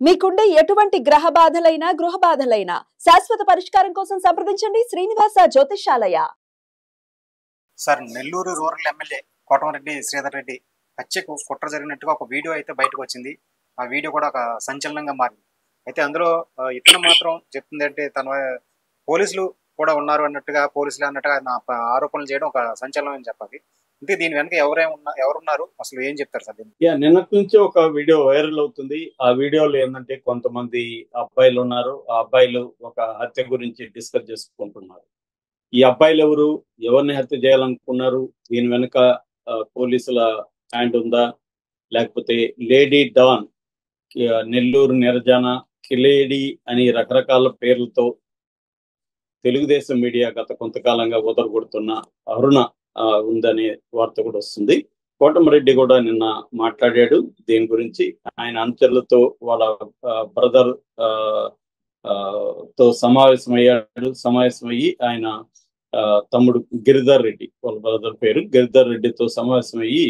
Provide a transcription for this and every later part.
మీకుండే ఎటువంటి గ్రహ బాధలైనా గృహ బాధలైనా శాశ్వత పరిష్కారం కోసం సంప్రదించండి Srinivasa Jyothishalaya. Sir, Nellore rural MLA Kotamreddy Sridhar Reddy హత్యకు కుట్ర జరిగినట్టుగా ఒక వీడియో అయితే బయటకు వచ్చింది. ఆ వీడియో కూడా ఒక సంచలనంగా మారింది. అయితే అందులో ఇతను మాత్రం చెప్తుంది అంటే తన పోలీసులు కూడా ఉన్నారు అన్నట్టుగా, పోలీసులు అన్నట్టుగా ఆరోపణలు చేయడం ఒక సంచలనం అని చెప్పాలి. అంటే దీని వెనక ఎవరున్నారు, అసలు ఏం చెప్తారు సార్? నిన్నటి నుంచి ఒక వీడియో వైరల్ అవుతుంది. ఆ వీడియోలో ఏంటంటే కొంతమంది అబ్బాయిలు ఉన్నారు. ఆ అబ్బాయిలు ఒక హత్య గురించి డిస్కస్ చేసుకుంటున్నారు. ఈ అబ్బాయిలు ఎవరిని హత్య చేయాలనుకున్నారు, దీని వెనుక పోలీసుల హ్యాండ్ ఉందా, లేకపోతే లేడీ డాన్, నెల్లూరు నిర్జన, కిలేడి అని రకరకాల పేర్లతో తెలుగుదేశం మీడియా గత కొంతకాలంగా ఉదరగొడుతున్న అరుణ ఉందనే వార్త కూడా వస్తుంది. కోటమిరెడ్డి కూడా నిన్న మాట్లాడాడు దీని గురించి. ఆయన అనుచరులతో వాళ్ళ బ్రదర్ తో సమావేశమయ్యి ఆయన తమ్ముడు గిరిధర్ రెడ్డి, వాళ్ళ బ్రదర్ పేరు గిరిధర్ రెడ్డితో సమావేశమయ్యి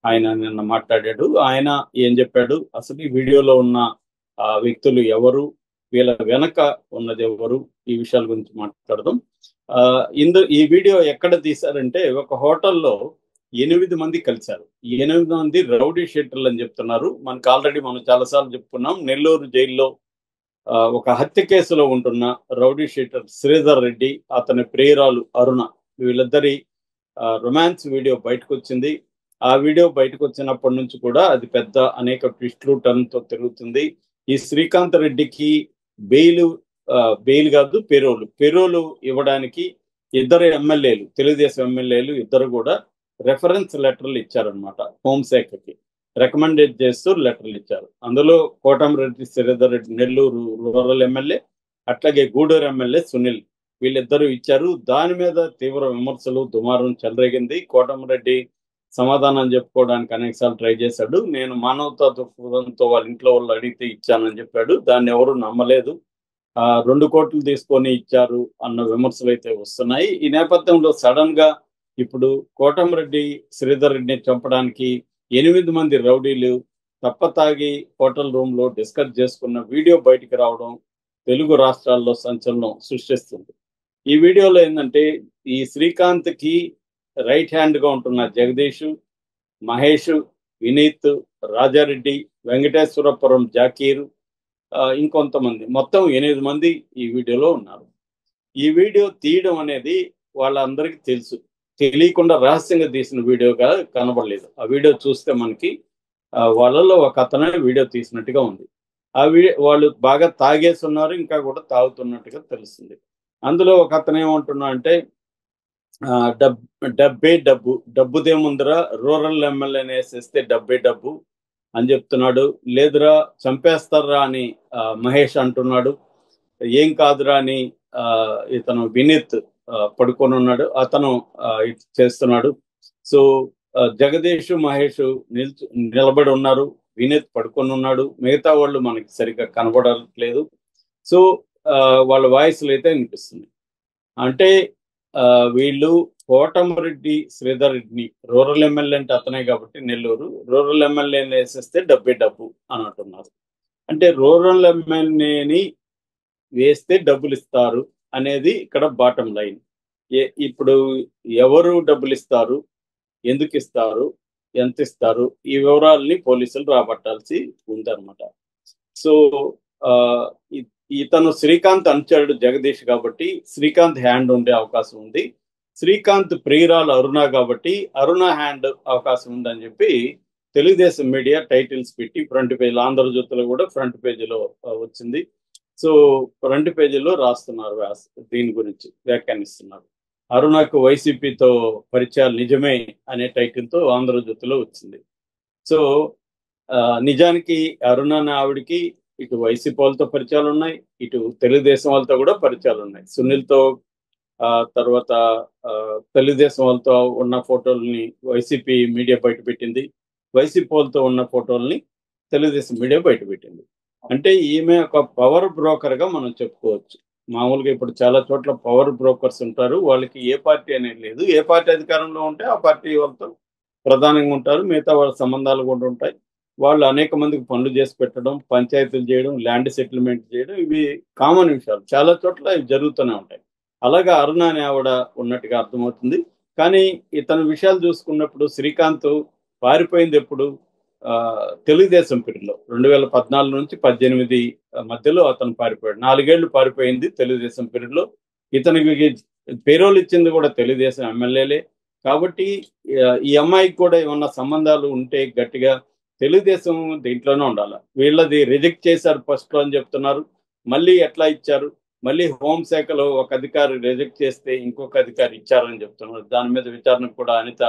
ఆయన నిన్న మాట్లాడాడు. ఆయన ఏం చెప్పాడు, అసలు ఈ వీడియోలో ఉన్న వ్యక్తులు ఎవరు, వీళ్ళ వెనక ఉన్నది ఎవరు, ఈ విషయాల గురించి మాట్లాడదాం. ఈ వీడియో ఎక్కడ తీశారంటే ఒక హోటల్లో 8 మంది కలిశారు. 8 మంది రౌడీ షీటర్లు అని చెప్తున్నారు. మనకు ఆల్రెడీ మనం చాలాసార్లు చెప్పుకున్నాం, నెల్లూరు జైల్లో ఒక హత్య కేసులో ఉంటున్న రౌడీ షీటర్ శ్రీధర్ రెడ్డి, అతని ప్రియురాలు అరుణ, వీళ్ళిద్దరి రొమాన్స్ వీడియో బయటకు వచ్చింది. ఆ వీడియో బయటకు వచ్చినప్పటి నుంచి కూడా అది పెద్ద అనేక ట్విస్ట్లు టర్న్తో తిరుగుతుంది. ఈ శ్రీకాంత్ రెడ్డికి బెయిల్ కాదు, పెరోలు ఇవ్వడానికి ఇద్దరు ఎమ్మెల్యేలు, తెలుగుదేశం ఎమ్మెల్యేలు ఇద్దరు కూడా రెఫరెన్స్ లెటర్లు ఇచ్చారనమాట. హోంశాఖకి రికమెండేట్ చేస్తూ లెటర్లు ఇచ్చారు. అందులో కోటమిరెడ్డి శ్రీధర్ రెడ్డి నెల్లూరు రూరల్ ఎమ్మెల్యే, అట్లాగే గూడూరు ఎమ్మెల్యే సునీల్, వీళ్ళిద్దరూ ఇచ్చారు. దాని మీద తీవ్ర విమర్శలు దుమారం చెలరేగింది. కోటమిరెడ్డి సమాధానం చెప్పుకోవడానికి అనేకసార్లు ట్రై చేశాడు. నేను మానవతా దృక్పథంతో వాళ్ళ ఇంట్లో వాళ్ళు అడిగితే ఇచ్చానని చెప్పాడు. దాన్ని ఎవరు నమ్మలేదు. 2 కోట్లు తీసుకొని ఇచ్చారు అన్న విమర్శలు అయితే వస్తున్నాయి. ఈ నేపథ్యంలో సడన్ గా ఇప్పుడు కోటమిరెడ్డి శ్రీధర్ రెడ్డిని చంపడానికి 8 మంది రౌడీలు తప్పతాగి హోటల్ రూమ్ లో డిస్కస్ చేసుకున్న వీడియో బయటికి రావడం తెలుగు రాష్ట్రాల్లో సంచలనం సృష్టిస్తుంది. ఈ వీడియోలో ఏంటంటే ఈ శ్రీకాంత్ కి రైట్ హ్యాండ్ గా ఉంటున్న జగదీష్, మహేష్, వినీత్, రాజారెడ్డి, వెంకటేశ్వరపురం జాకీర్, ఇంకొంతమంది, మొత్తం 8 మంది ఈ వీడియోలో ఉన్నారు. ఈ వీడియో తీయడం అనేది వాళ్ళందరికీ తెలుసు. తెలియకుండా రహస్యంగా తీసిన వీడియోగా కనబడలేదు. ఆ వీడియో చూస్తే మనకి వాళ్ళలో ఒక అతనే వీడియో తీసినట్టుగా ఉంది. వాళ్ళు బాగా తాగేసి ఉన్నారు, ఇంకా కూడా తాగుతున్నట్టుగా తెలుస్తుంది. అందులో ఒక అతను ఏమంటున్నా అంటే డబ్బుదేముందరా, రూరల్ ఎమ్మెల్యేని వేసేస్తే డబ్బు అని చెప్తున్నాడు. లేదురా చంపేస్తారా అని మహేష్ అంటున్నాడు. ఏం కాదురా అని ఇతను వినీత్ పడుకొని ఉన్నాడు, అతను చేస్తున్నాడు. సో జగదీష్, మహేష్ నిలబడి ఉన్నారు, వినీత్ పడుకొని ఉన్నాడు, మిగతా వాళ్ళు మనకి సరిగ్గా కనబడట్లేదు. సో వాళ్ళ వాయిస్లు అయితే వినిపిస్తుంది. అంటే వీళ్ళు కోటమిరెడ్డి శ్రీధర్ రెడ్డిని, రూరల్ ఎమ్మెల్యే అంటే అతనే కాబట్టి నెల్లూరు రూరల్ ఎమ్మెల్యేని వేసేస్తే డబ్బు అని అంటున్నారు. అంటే రూరల్ ఎమ్మెల్యేని వేస్తే డబ్బులు ఇస్తారు అనేది ఇక్కడ బాటం లైన్. ఇప్పుడు ఎవరు డబ్బులు ఇస్తారు, ఎందుకు ఇస్తారు, ఎంత ఇస్తారు, ఈ వివరాలని పోలీసులు రాబట్టాల్సి ఉందన్నమాట. సో ఇతను శ్రీకాంత్ అనుచరుడు జగదీష్ కాబట్టి శ్రీకాంత్ హ్యాండ్ ఉండే అవకాశం ఉంది. శ్రీకాంత్ ప్రియురాలు అరుణ కాబట్టి అరుణ హ్యాండ్ అవకాశం ఉందని చెప్పి తెలుగుదేశం మీడియా టైటిల్స్ పెట్టి ఫ్రంట్ పేజీలో, ఆంధ్రజ్యోతిలో కూడా ఫ్రంట్ పేజీలో వచ్చింది. సో ఫ్రంట్ పేజీలో రాస్తున్నారు, దీని గురించి వ్యాఖ్యానిస్తున్నారు. అరుణకు వైసీపీతో పరిచయాలు నిజమే అనే టైటిల్తో ఆంధ్రజ్యోతిలో వచ్చింది. సో నిజానికి అరుణ అనే ఆవిడికి ఇటు వైసీపీ వాళ్ళతో పరిచయాలు ఉన్నాయి, ఇటు తెలుగుదేశం వాళ్ళతో కూడా పరిచయాలు ఉన్నాయి. సునీల్తో తర్వాత తెలుగుదేశం వాళ్ళతో ఉన్న ఫోటోల్ని వైసీపీ మీడియా బయట పెట్టింది, వైసీపీ వాళ్ళతో ఉన్న ఫోటోల్ని తెలుగుదేశం మీడియా బయట పెట్టింది. అంటే ఈమె ఒక పవర్ బ్రోకర్ గా మనం చెప్పుకోవచ్చు. మామూలుగా ఇప్పుడు చాలా చోట్ల పవర్ బ్రోకర్స్ ఉంటారు, వాళ్ళకి ఏ పార్టీ అనేది లేదు. ఏ పార్టీ అధికారంలో ఉంటే ఆ పార్టీ వాళ్ళతో ప్రధానంగా ఉంటారు, మిగతా వాళ్ళ సంబంధాలు కూడా ఉంటాయి. వాళ్ళు అనేక మందికి పనులు చేసి పెట్టడం, పంచాయతీలు చేయడం, ల్యాండ్ సెటిల్మెంట్ చేయడం, ఇవి కామన్ విషయాలు. చాలా చోట్ల ఇవి జరుగుతూనే ఉంటాయి. అలాగా అరుణ అనే ఆవిడ ఉన్నట్టుగా అర్థమవుతుంది. కానీ ఇతని విషయాలు చూసుకున్నప్పుడు శ్రీకాంత్ పారిపోయింది ఎప్పుడు? తెలుగుదేశం పీరియడ్లో 2014 నుంచి 18 మధ్యలో అతను పారిపోయాడు. 4 ఏళ్లు పారిపోయింది తెలుగుదేశం పీరియడ్లో. ఇతనికి పేరోలు ఇచ్చింది కూడా తెలుగుదేశం ఎమ్మెల్యేలే. కాబట్టి ఈ అమ్మాయికి కూడా ఏమన్నా సంబంధాలు ఉంటే గట్టిగా తెలుగుదేశం దీంట్లోనే ఉండాలి. వీళ్ళది రిజెక్ట్ చేశారు ఫస్ట్ అని చెప్తున్నారు. మళ్ళీ ఎట్లా ఇచ్చారు? మళ్ళీ హోంశాఖలో ఒక అధికారి రిజెక్ట్ చేస్తే ఇంకొక అధికారి ఇచ్చారని చెప్తున్నారు. దాని మీద విచారణ కూడా అనిత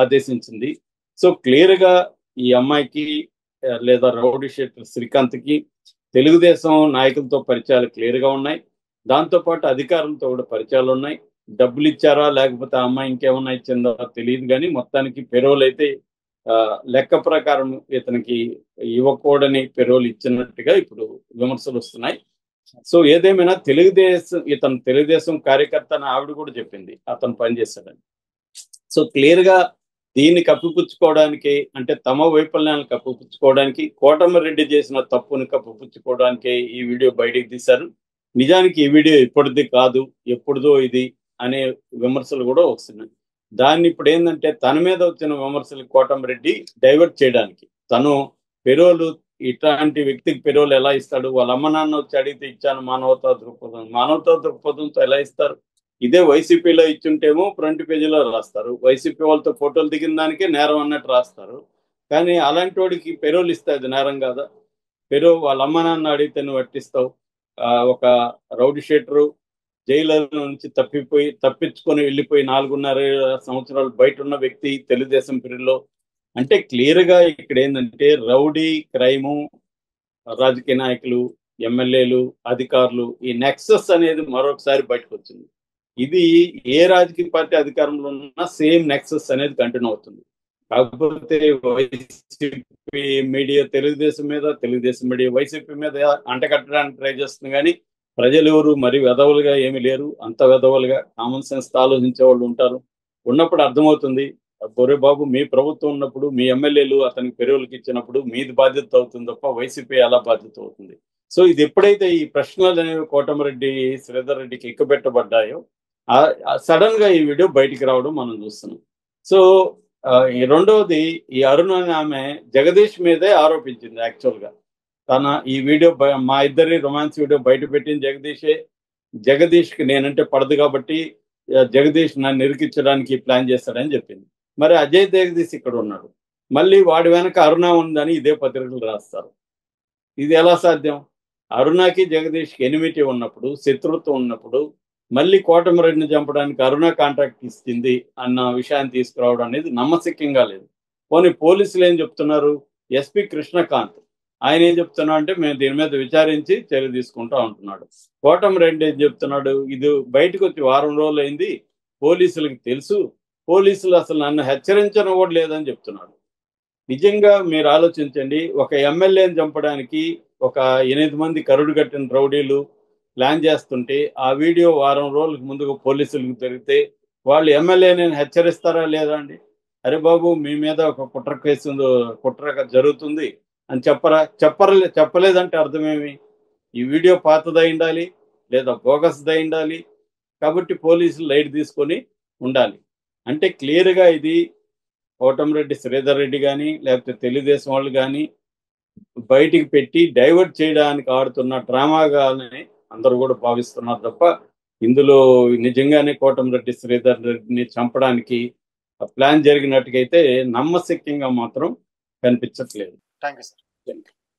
ఆదేశించింది. సో క్లియర్ గా ఈ అమ్మాయికి లేదా రౌడీ షీటర్ శ్రీకాంత్కి తెలుగుదేశం నాయకులతో పరిచయాలు క్లియర్ గా ఉన్నాయి. దాంతోపాటు అధికారులతో కూడా పరిచయాలు ఉన్నాయి. డబ్బులు ఇచ్చారా లేకపోతే ఆ అమ్మాయి ఇంకేమన్నా ఇచ్చిందో తెలియదు, కానీ మొత్తానికి పెరోల్ అయితే లెక్క ప్రకారం ఇతనికి ఇవ్వకూడని పెరోల్ ఇచ్చినట్టుగా ఇప్పుడు విమర్శలు వస్తున్నాయి. సో ఏదేమైనా ఇతను తెలుగుదేశం కార్యకర్త అని ఆవిడ కూడా చెప్పింది అతను పనిచేశాడని. సో క్లియర్ గా దీన్ని కప్పిపుచ్చుకోవడానికి, అంటే తమ వైఫల్యాలను కప్పిపుచ్చుకోవడానికి, కోటమిరెడ్డి చేసిన తప్పుని కప్పిపుచ్చుకోవడానికి ఈ వీడియో బయటికి తీశారు. నిజానికి ఈ వీడియో ఇప్పటిది కాదు, ఎప్పుడుదో ఇది అనే విమర్శలు కూడా వస్తున్నాయి. దాన్ని ఇప్పుడు ఏంటంటే తన మీద వచ్చిన విమర్శలు కోటమిరెడ్డి డైవర్ట్ చేయడానికి, తను పెరోలు ఇట్లాంటి వ్యక్తికి పెరోలు ఎలా ఇస్తాడు, వాళ్ళ అమ్మ నాన్న వచ్చి అడిగితే ఇచ్చాను మానవతా దృక్పథంతో ఎలా ఇస్తారు? ఇదే వైసీపీలో ఇచ్చుంటేమో ఫ్రంట్ పేజీలో రాస్తారు, వైసీపీ వాళ్ళతో ఫోటోలు దిగిన దానికే నేరం అన్నట్టు రాస్తారు. కానీ అలాంటి వాడికి పెరోలు ఇస్తే అది నేరం కాదా? వాళ్ళ అమ్మ నాన్న అడిగితే నువ్వు పట్టిస్తావు. ఒక రౌడీ షీటరు జైలు నుంచి తప్పించుకొని వెళ్ళిపోయి 4.5 సంవత్సరాలు బయట ఉన్న వ్యక్తి తెలుగుదేశం పీరియడ్లో. అంటే క్లియర్ గా ఇక్కడ ఏంటంటే రౌడీ క్రైము, రాజకీయ నాయకులు, ఎమ్మెల్యేలు, అధికారులు, ఈ నెక్సస్ అనేది మరొకసారి బయటకు వచ్చింది. ఇది ఏ రాజకీయ పార్టీ అధికారంలో ఉన్నా సేమ్ నెక్సస్ అనేది కంటిన్యూ అవుతుంది. కాకపోతే YCP media Telugu Desam media YCP మీద అంటకట్టడానికి ట్రై చేస్తుంది. కానీ ప్రజలు ఎవరు మరి వెధవులుగా ఏమి లేరు. అంత వెధవులుగా కామన్ సెన్స్ ఆలోచించే వాళ్ళు ఉంటారు. ఉన్నప్పుడు అర్థమవుతుంది, బొరే బాబు మీ ప్రభుత్వం ఉన్నప్పుడు మీ ఎమ్మెల్యేలు అతనికి పెరుగులకు ఇచ్చినప్పుడు మీది బాధ్యత అవుతుంది తప్ప వైసీపీ ఎలా బాధ్యత అవుతుంది? సో ఇది ఎప్పుడైతే ఈ ప్రశ్నలు అనేవి కోటమిరెడ్డి శ్రీధర్ రెడ్డికి ఎక్కుపెట్టబడ్డాయో సడన్ గా ఈ వీడియో బయటికి రావడం మనం చూస్తున్నాం. సో ఈ రెండవది, ఈ అరుణ అనే ఆమె జగదీష్ మీదే ఆరోపించింది. యాక్చువల్ గా తన ఈ వీడియో మా ఇద్దరి రొమాన్స్ వీడియో బయట పెట్టింది జగదీషే. జగదీష్కి నేనంటే పడదు కాబట్టి జగదీష్ నన్ను ఇరికించడానికి ప్లాన్ చేస్తాడని చెప్పింది. మరి అజయ్ జగదీష్ ఇక్కడ ఉన్నాడు, మళ్ళీ వాడి వెనక అరుణ ఉందని ఇదే పత్రికలు రాస్తారు. ఇది ఎలా సాధ్యం? అరుణకి జగదీష్కి ఎనిమిటీ ఉన్నప్పుడు, శత్రుత్వం ఉన్నప్పుడు మళ్ళీ కోటమిరెడ్డిని చంపడానికి అరుణ కాంట్రాక్ట్ ఇస్తుంది అన్న విషయాన్ని తీసుకురావడం అనేది నమ్మశక్యంగా లేదు. పోనీ పోలీసులు ఏం చెప్తున్నారు? ఎస్పీ కృష్ణకాంత్ ఆయన ఏం చెప్తున్నా అంటే మేము దీని మీద విచారించి చర్య తీసుకుంటా ఉంటున్నాడు. కోటమిరెడ్డి ఏం చెప్తున్నాడు? ఇది బయటకు వచ్చి వారం రోజులు అయింది, పోలీసులకు తెలుసు, పోలీసులు అసలు నన్ను హెచ్చరించడం కూడా లేదని చెప్తున్నాడు. నిజంగా మీరు ఆలోచించండి, ఒక ఎమ్మెల్యేని చంపడానికి ఒక 8 మంది కరుడు కట్టిన రౌడీలు ప్లాన్ చేస్తుంటే ఆ వీడియో వారం రోజులకు ముందుగా పోలీసులకు దొరికితే వాళ్ళు ఎమ్మెల్యేని హెచ్చరిస్తారా లేదా అండి? అరే బాబు మీ మీద ఒక కుట్ర జరుగుతుంది అని చెప్పలేదంటే అర్థమేమి? ఈ వీడియో పాతదై ఉండాలి లేదా బోగస్దై ఉండాలి. కాబట్టి పోలీసులు లైట్ తీసుకొని ఉండాలి. అంటే క్లియర్గా ఇది కోటమిరెడ్డి శ్రీధర్ రెడ్డి కానీ లేకపోతే తెలుగుదేశం వాళ్ళు కానీ బయటికి పెట్టి డైవర్ట్ చేయడానికి ఆడుతున్న డ్రామాగానే అందరూ కూడా భావిస్తున్నారు తప్ప ఇందులో నిజంగానే కోటమిరెడ్డి శ్రీధర్ రెడ్డిని చంపడానికి ప్లాన్ జరిగినట్టుగైతే నమ్మశక్యంగా మాత్రం కనిపించట్లేదు. Thank you sir.